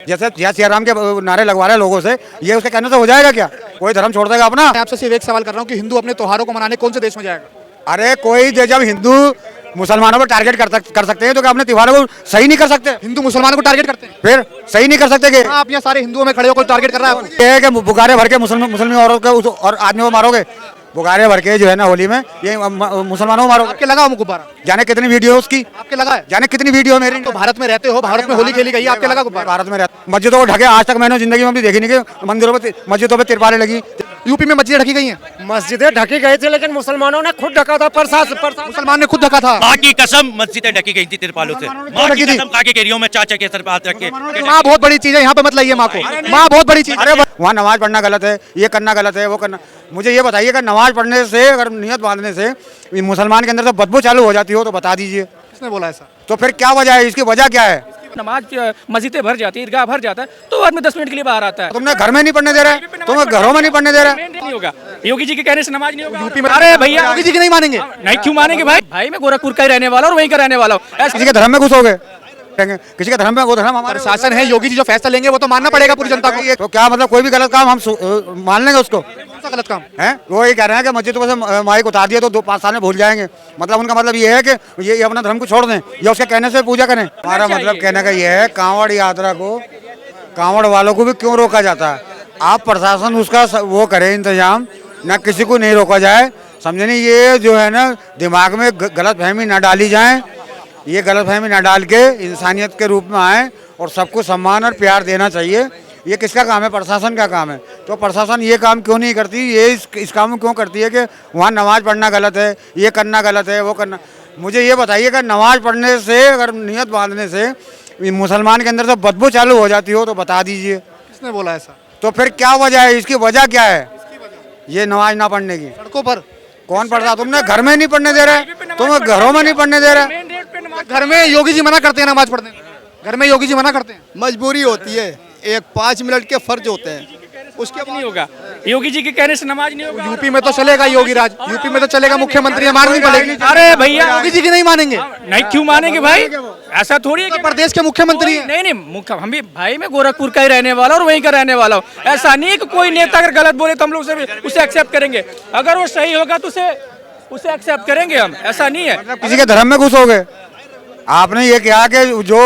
जैसे जय सिया राम के नारे लगवा रहे हैं लोगों से, ये उसके कहने से हो जाएगा क्या? कोई धर्म छोड़ देगा अपना? मैं आपसे सिर्फ एक सवाल कर रहा हूँ कि हिंदू अपने त्योहारों को मनाने कौन से देश में जाएगा? अरे कोई जब हिंदू मुसलमानों पर टारगेट कर सकते हैं तो क्या अपने त्योहारों को सही नहीं कर सकते? हिंदू मुसलमानों को टारगेट करते हैं। फिर सही नहीं कर सकते कि आप यहाँ सारे हिंदुओं में खड़े हो, कोई टारगेट कर रहा है आपको? ये है कि बुखारे भर के मुसलमान औरत को और आदमी को मारोगे? बुखारे भर के जो है ना होली में ये मुसलमानों को मारोगे? आपके लगा हो गुब्बारा? जाने कितनी वीडियो है उसकी? आपके लगा है? जाने कितनी वीडियो है मेरी? तो भारत में रहते हो, भारत में होली खेली गई, आपके लगा गुब्बारा? भारत में रहते मस्जिदों को ढके आज तक मैंने जिंदगी में भी देखी नहीं कि मंदिरों पे मस्जिदों पे तिरपालें लगी। यूपी में मस्जिदें ढकी गई हैं। मस्जिदें ढकी गई थी लेकिन मुसलमानों ने खुद ढका था। मुसलमान ने खुद ढका था। माँ की कसम मस्जिदें ढकी गई थी तिरपालों से। माँ की कसम खा के कह रही हूँ मैं, चाचा के सर पे हाथ रख के। माँ बहुत बड़ी चीज है, यहाँ पे मत लाइए माँ को। माँ बहुत बड़ी चीज है। अरे वहाँ नमाज पढ़ना गलत है, ये करना गलत है, वो करना। मुझे ये बताइए कि नमाज पढ़ने से अगर नियत बांधने से मुसलमान के अंदर से बदबू चालू हो जाती हो तो बता दीजिए। किसने बोला ऐसा? तो फिर क्या वजह है? इसकी वजह क्या है? नमाज मस्जिदें भर जाती है, ईदगाह भर जाता है तो आदमी 10 मिनट के लिए बाहर आता है। तुमने घर में नहीं पढ़ने दे रहा है, तुम्हें घरों में नहीं पढ़ने दे रहा है। नहीं होगा, योगी जी के कहने से नमाज नहीं होगा यूपी में? अरे भैया, योगी जी की नहीं मानेंगे? नहीं क्यों मानेंगे भाई? भाई मैं गोरखपुर का ही रहने वाला और वहीं का रहने वाला हूँ। किसी के धर्म में घुसोगे? किसी के धर्म में, वो धर्म हमारा प्रशासन है, योगी जी जो फैसला लेंगे वो तो मानना पड़ेगा पूरी जनता को। तो क्या मतलब कोई भी गलत काम हम मान लेंगे उसको? कौन सा गलत काम है? वो ये कह रहे हैं कि मस्जिद से माइक उतार दिया तो 2-5 साल में भूल जाएंगे। मतलब उनका मतलब ये है कि ये अपना धर्म को छोड़ दें या उसके कहने से पूजा करें। हमारा मतलब कहने का ये है, कांवड़ यात्रा को, कांवड़ वालों को भी क्यों रोका जाता है? आप प्रशासन उसका वो करे इंतजाम, ना किसी को नहीं रोका जाए। समझे नहीं? ये जो है ना दिमाग में गलत फहमी ना डाली जाए, ये गलत फहमी ना डाल के इंसानियत के रूप में आए और सबको सम्मान और प्यार देना चाहिए। ये किसका काम है? प्रशासन का काम है। तो प्रशासन ये काम क्यों नहीं करती? ये इस काम में क्यों करती है कि वहाँ नमाज पढ़ना गलत है, ये करना गलत है, वो करना। मुझे ये बताइए कि नमाज पढ़ने से अगर नियत बांधने से मुसलमान के अंदर से बदबू चालू हो जाती हो तो बता दीजिए। किसने बोला ऐसा? तो फिर क्या वजह है? इसकी वजह क्या है ये नमाज ना पढ़ने की? सड़कों पर कौन पढ़ता? तुमने घर में नहीं पढ़ने दे रहे, तुम्हें घरों में नहीं पढ़ने दे रहे। घर में योगी जी मना करते हैं नमाज पढ़ने, घर में योगी जी मना करते हैं। मजबूरी होती है, एक 5 मिनट के फर्ज होते हैं, उसके नहीं होगा, योगी जी के कहने से नमाज नहीं होगा। यूपी में तो चलेगा योगी राज, यूपी में तो चलेगा, मुख्यमंत्री माननी पड़ेगी। अरे भैया, योगी जी की नहीं मानेंगे? नहीं क्यों मानेंगे भाई? ऐसा थोड़ी है कि प्रदेश के मुख्यमंत्री हैं। नहीं मुख्य हम भी भाई, मैं गोरखपुर का ही रहने वाला और वहीं का रहने वाला हूँ। ऐसा नहीं है कि कोई नेता अगर गलत बोले तो हम लोग उसे एक्सेप्ट करेंगे, अगर वो सही होगा तो उसे एक्सेप्ट करेंगे हम। ऐसा नहीं है किसी के धर्म में घुसोगे? आपने ये कहा कि जो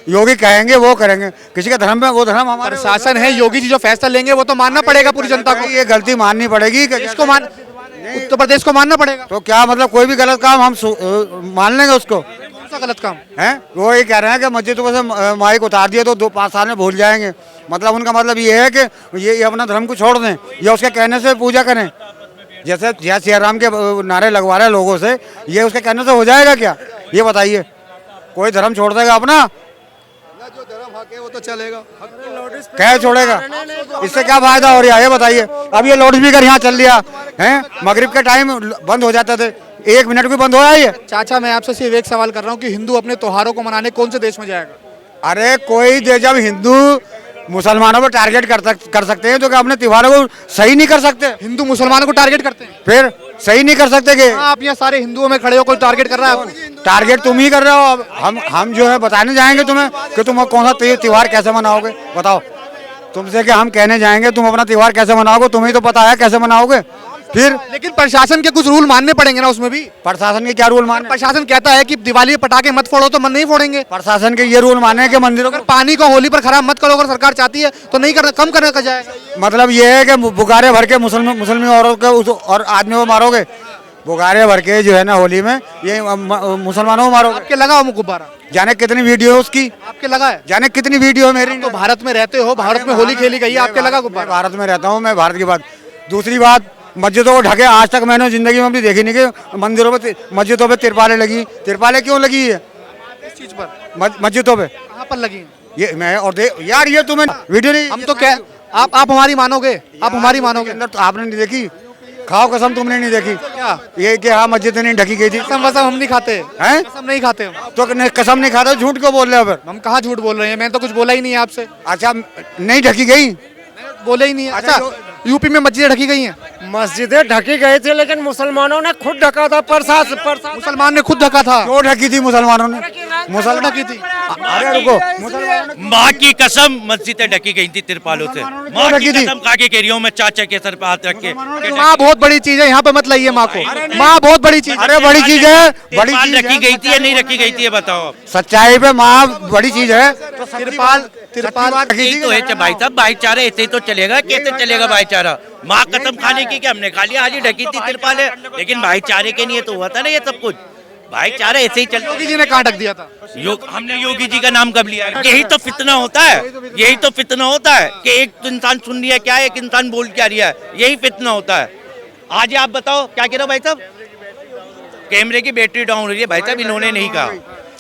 योगी कहेंगे वो करेंगे। किसी के धर्म में, वो धर्म हमारा। प्रशासन है, योगी जी जो फैसला लेंगे वो तो मानना पड़ेगा पूरी जनता को। ये गलती माननी पड़ेगी। इसको उत्तर प्रदेश को मानना पड़ेगा। तो क्या मतलब कोई भी गलत काम हम मान लेंगे उसको? कौन सा गलत काम है? वो ये कह रहे हैं कि मस्जिद से माइक उतार दिया तो 2-5 साल में भूल जाएंगे। मतलब उनका मतलब ये है कि ये अपना धर्म को छोड़ दें या उसके कहने से पूजा करें। जैसे जय सिया राम के नारे लगवा रहे हैं लोगों से, ये उसके कहने से हो जाएगा क्या? ये बताइए। कोई धर्म छोड़ देगा अपना? जो धर्म हक है वो तो चलेगा। क्या छोड़ेगा? इससे क्या फायदा हो रहा है ये बताइए। अब ये लाउड स्पीकर यहाँ चल रहा है, मगरिब के टाइम बंद हो जाते थे, 1 मिनट भी बंद हो रहा है ये। चाचा मैं आपसे सिर्फ एक सवाल कर रहा हूँ कि हिंदू अपने त्योहारों को मनाने कौन से देश में जाएगा? अरे कोई जब हिंदू मुसलमानों पर टारगेट कर सकते हैं तो क्या अपने त्योहारों को सही नहीं कर सकते? हिंदू मुसलमानों को टारगेट करते हैं। फिर सही नहीं कर सकते कि आप यहाँ सारे हिंदुओं में खड़े हो, कोई टारगेट कर रहा है आपको? टारगेट तुम ही कर रहे हो। अब हम जो है बताने जाएंगे तुम्हें कि तुम कौन सा त्योहार कैसे मनाओगे। बताओ तुमसे कि हम कहने जाएंगे तुम अपना त्योहार कैसे मनाओगे? तुम्हें तो पता है कैसे मनाओगे। फिर लेकिन प्रशासन के कुछ रूल मानने पड़ेंगे ना उसमें भी। प्रशासन के क्या रूल माने? प्रशासन कहता है कि दिवाली में पटाखे मत फोड़ो तो मन नहीं फोड़ेंगे। प्रशासन के ये रूल माने कि मंदिरों अगर पानी को होली पर खराब मत करो, अगर सरकार चाहती है तो नहीं करना, कम करने का जाएगा। मतलब ये है कि बुखारे भर के मुसलमान औरत को और आदमी को मारोगे? बुखारे भर के जो है ना होली में ये मुसलमानों को मारोगे? आपके लगा हो गुब्बारा? जाने कितनी वीडियो है उसकी? आपके लगा है? जाने कितनी वीडियो है मेरी? तो भारत में रहते हो, भारत में होली खेली गई है, आपके लगा गुब्बारा? भारत में रहता हूँ मैं, भारत की बात। दूसरी बात, मस्जिदों को ढके आज तक मैंने जिंदगी में भी देखी नहीं कि मंदिरों पे मस्जिदों पे तिरपालें लगी। तिरपालें क्यों लगी है किस चीज पर? मस्जिदों पे? कहाँ पर लगी है? ये मैं और यार ये तुम्हें वीडियो नहीं, हम तो क्या, आप हमारी मानोगे, आप हमारी मानोगे। अंदर तो आपने नहीं देखी? खाओ कसम तुमने नहीं देखी क्या ये कि हाँ मस्जिद नहीं ढकी गई थी? कसम वसम हम नहीं खाते हैं? कसम नहीं खाते हम। तो कसम नहीं खाता, झूठ क्यों बोल रहे हो फिर? हम कहाँ झूठ बोल रहे हैं? मैं तो कुछ बोला ही नहीं है आपसे। अच्छा नहीं ढकी गई? बोले ही नहीं है। अच्छा, अच्छा यूपी में मस्जिदें ढकी गई हैं। मस्जिदें ढकी गई थी लेकिन मुसलमानों ने खुद ढका था। प्रशासन मुसलमान ने खुद ढका था। क्यों ढकी थी मुसलमानों ने? मुसलमान ढकी थी। अरे रुको, मुसलमानों ने माँ की कसम मस्जिदें ढकी गई थी तिरपालों से। माँ की ढकी थी? कसम खा के कह रही हूँ मैं, चाचा के सर पे हाथ रख के। माँ बहुत बड़ी चीज है, यहाँ पे मत लाइए माँ को। माँ बहुत बड़ी चीज। अरे बड़ी चीज है, बड़ी तिरपाल चीज रखी है। गई थी या नहीं रखी गई थी ये बताओ। सच्चाई पे माँ बड़ी चीज है। तिरपाल यही तो है भाई साहब, भाईचारा ऐसे ही तो चलेगा, कैसे चलेगा भाईचारा। माँ कसम खाने की क्या हमने खा लिया, आज ही ढकी थी तिरपाल है, लेकिन भाईचारे के लिए तो हुआ था ना ये सब कुछ। भाईचारा ऐसे ही चलता। योगी जी ने कहाँ ढक दिया था? हमने योगी जी का नाम कब लिया? यही तो फितना होता है, यही तो फितना होता है कि एक इंसान सुन लिया क्या, एक इंसान बोल क्या रहा है, यही फितना होता है। आज आप बताओ क्या कह रहे हो भाई साहब? कैमरे की बैटरी डाउन हो रही है भाई साहब, इन्होंने नहीं कहा,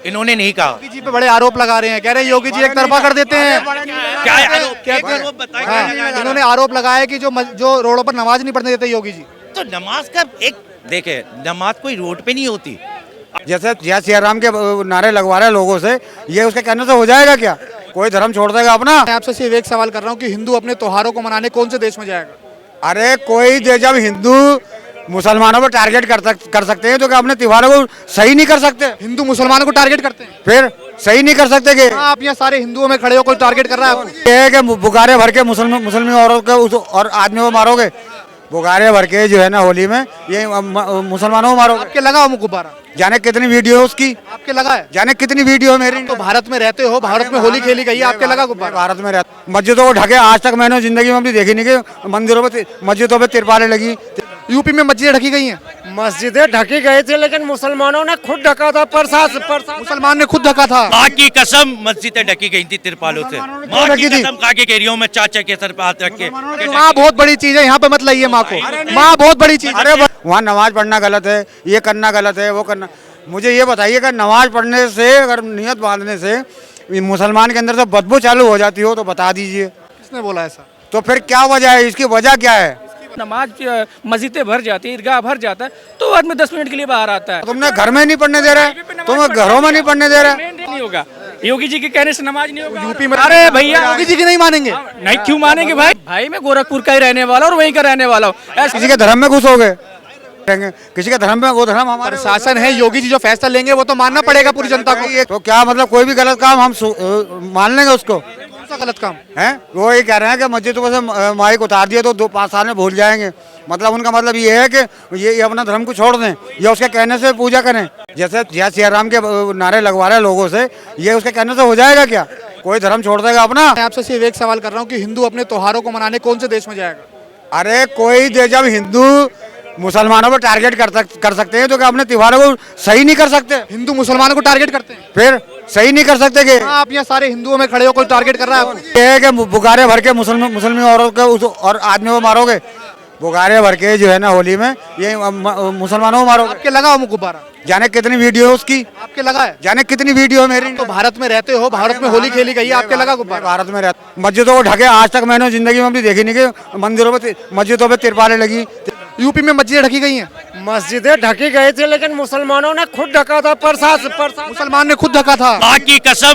इन्होंने नहीं कहा। योगी जी पे बड़े आरोप लगा रहे हैं, कह रहे हैं योगी जी एक तरफा कर देते हैं। क्या आरोप? क्या एक आरोप बताइए, हाँ, क्या लगा रहा? इन्होंने आरोप लगाया कि जो रोडों पर नमाज नहीं पढ़ने देते योगी जी। तो नमाज का एक देखे, नमाज कोई रोड पे नहीं होती। जैसे जय सिया राम के नारे लगवा रहे हैं लोगों से, ये उसके कहने से हो जाएगा क्या? कोई धर्म छोड़ देगा अपना? मैं आपसे सिर्फ एक सवाल कर रहा हूँ कि हिंदू अपने त्योहारों को मनाने कौन से देश में जाएगा? अरे कोई जब हिंदू मुसलमानों को टारगेट कर सकते हैं तो क्या अपने त्योहारों को सही नहीं कर सकते? हिंदू मुसलमानों को टारगेट करते हैं। फिर सही नहीं कर सकते कि हाँ, आप यहाँ सारे हिंदुओं में खड़े हो, कोई टारगेट कर रहा है आपको? ये है कि बुगारे भर के मुसलमान औरत को और आदमी को मारोगे? बुगारे भर के जो है ना होली में ये मुसलमानों को मारोगे? आपके लगा हो गुब्बारा? जाने कितनी वीडियो है उसकी, आपके लगा है? जाने कितनी वीडियो है मेरी। तो भारत में रहते हो, भारत में होली खेली गई है, आपके लगा गुब्बारा? भारत में रहता, मस्जिदों को ढके आज तक मैंने जिंदगी में अपनी देखी नहीं कि मंदिरों पे मस्जिदों पे तिरपालें लगी। यूपी में मस्जिदें ढकी गई हैं। मस्जिदें ढकी गई थी लेकिन मुसलमानों ने खुद ढका था। मुसलमान ने खुद ढका था। माँ की कसम मस्जिदें ढकी गई थी तिरपालों से। माँ की ढकी थी? कसम खा के कह रही हूँ मैं, चाचा के सर पे हाथ रख के। माँ बहुत बड़ी चीज है, यहाँ पे मत लाइए माँ को। माँ बहुत बड़ी चीज। अरे वहाँ नमाज पढ़ना गलत है, ये करना गलत है, वो करना। मुझे ये बताइए कि नमाज पढ़ने से, अगर नियत बांधने से मुसलमान के अंदर से बदबू चालू हो जाती हो तो बता दीजिए। किसने बोला ऐसा? तो फिर क्या वजह है, इसकी वजह क्या है? नमाज मस्जिदें भर जाती है, ईदगाह भर जाता है, तो आदमी 10 मिनट के लिए बाहर आता है। तुमने घर में नहीं पढ़ने दे रहे, तुम्हें घरों में नहीं पढ़ने दे रहे। नहीं होगा, योगी जी के कहने से नमाज नहीं होगा। यूपी में अरे भैया, योगी जी की नहीं मानेंगे? नहीं क्यों मानेंगे भाई? भाई मैं गोरखपुर का ही रहने वाला और वहीं का रहने वाला हूँ। किसी के धर्म में घुसोगे, किसी के धर्म में, वो धर्म हमारे प्रशासन है, योगी जी जो फैसला लेंगे वो तो मानना पड़ेगा पूरी जनता को। तो क्या मतलब कोई भी गलत काम हम मान लेंगे उसको? कौन सा गलत काम? हैं? वो ये कह रहे हैं कि मस्जिदों से माइक उतार दिए तो 2-5 साल में भूल जाएंगे। मतलब उनका मतलब ये है कि ये अपना धर्म को छोड़ दें या उसके कहने से पूजा करें। जैसे जय सिया राम के नारे लगवा रहे हैं लोगों से, ये उसके कहने से हो जाएगा क्या? कोई धर्म छोड़ देगा अपना? मैं आपसे सिर्फ एक सवाल कर रहा हूँ कि हिंदू अपने त्योहारों को मनाने कौन से देश में जाएगा? अरे कोई जब हिंदू मुसलमानों को टारगेट कर सकते हैं तो क्या अपने त्योहारों को सही नहीं कर सकते? हिंदू मुसलमानों को टारगेट करते हैं। फिर सही नहीं कर सकते कि हाँ, आप यहाँ सारे हिंदुओं में खड़े हो, कोई टारगेट कर रहा है आपको? ये है कि बुगारे भर के मुसलमान औरत को और आदमी को मारोगे? बुगारे भर के जो है ना होली में ये मुसलमानों को मारोगे? आपके लगा हो गुब्बारा? जाने कितनी वीडियो है उसकी, आपके लगा है? जाने कितनी वीडियो है मेरी। तो भारत में रहते हो, भारत में होली खेली गई है, आपके लगा गुब्बारा? भारत में रहता, मस्जिदों को ढके आज तक मैंने जिंदगी में अपनी देखी नहीं कि मस्जिदों पे तिरपालें लगी। यूपी में मस्जिदें ढकी गई हैं। मस्जिदें ढकी गई थी लेकिन मुसलमानों ने खुद ढका था। मुसलमान ने खुद ढका था। माँ की कसम